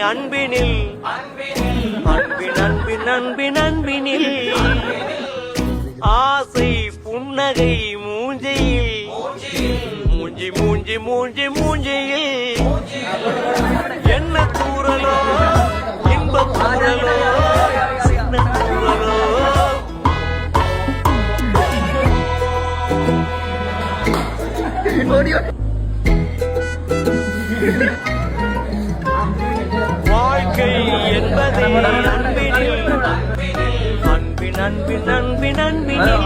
அன்பினில் அன்பின் அன்பின் அன்பின் அன்பினில் ஆசை புன்னகை மூஞ்சையில் மூஞ்சி மூஞ்சி மூஞ்சி மூஞ்சியில் என்ன தூரலோ இன்ப தூரலோ சின்ன தூரலோ வாழ்க்கை என்பதே அன்பினில் அன்பின் அன்பின் அன்பின் அன்பினில்